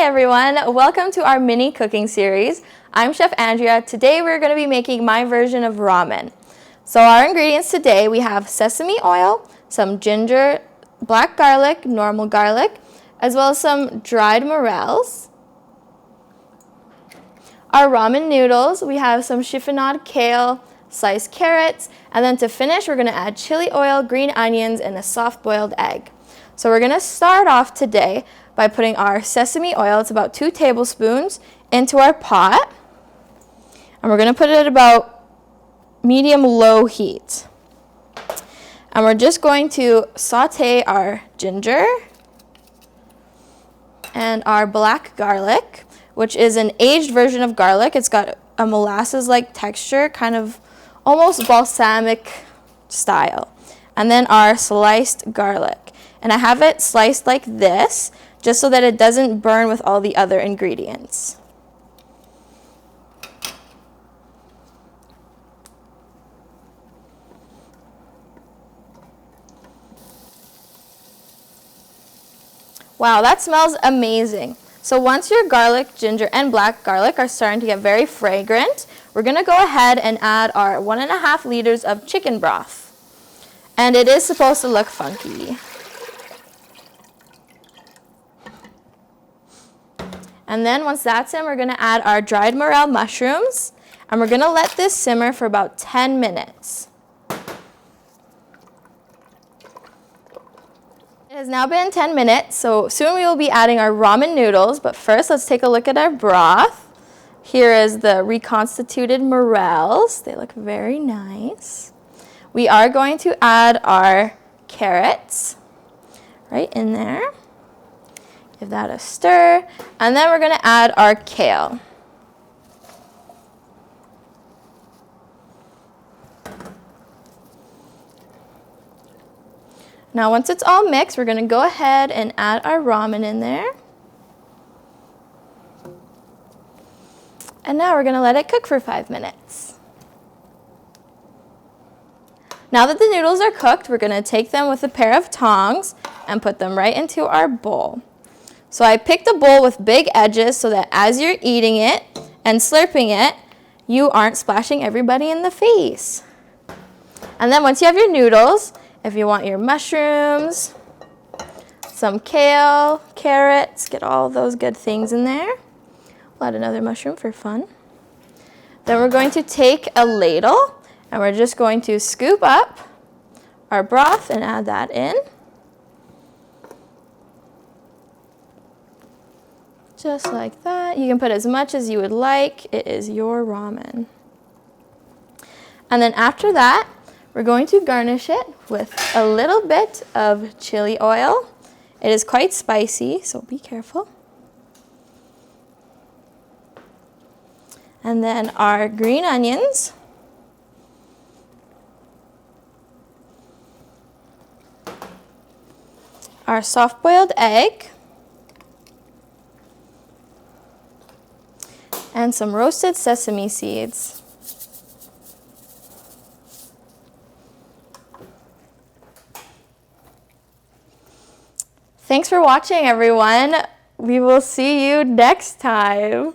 everyone, welcome to our mini cooking series. I'm Chef Andrea. Today we're going to be making my version of ramen. So our ingredients today, we have sesame oil, some ginger, black garlic, normal garlic, as well as some dried morels. Our ramen noodles, we have some chiffonade kale, sliced carrots, and then to finish we're going to add chili oil, green onions, and a soft boiled egg. So we're going to start off today by putting our sesame oil, it's about 2 tablespoons, into our pot. And we're going to put it at about medium-low heat. And we're just going to saute our ginger and our black garlic, which is an aged version of garlic. It's got a molasses-like texture, kind of almost balsamic style. And then our sliced garlic. And I have it sliced like this, just so that it doesn't burn with all the other ingredients. Wow, that smells amazing. So once your garlic, ginger, and black garlic are starting to get very fragrant, we're going to go ahead and add our 1.5 liters of chicken broth. And it is supposed to look funky. And then once that's in, we're going to add our dried morel mushrooms, and we're going to let this simmer for about 10 minutes. It has now been 10 minutes, so soon we will be adding our ramen noodles, but first let's take a look at our broth. Here is the reconstituted morels. They look very nice. We are going to add our carrots right in there. Give that a stir, and then we're going to add our kale. Now once it's all mixed, we're going to go ahead and add our ramen in there. And now we're going to let it cook for 5 minutes. Now that the noodles are cooked, we're going to take them with a pair of tongs and put them right into our bowl. So I picked a bowl with big edges so that as you're eating it and slurping it, you aren't splashing everybody in the face. And then once you have your noodles, if you want your mushrooms, some kale, carrots, get all those good things in there. We'll add another mushroom for fun. Then we're going to take a ladle and we're just going to scoop up our broth and add that in. Just like that. You can put as much as you would like. It is your ramen. And then after that, we're going to garnish it with a little bit of chili oil. It is quite spicy, so be careful. And then our green onions. Our soft-boiled egg. And some roasted sesame seeds. Thanks for watching, everyone. We will see you next time.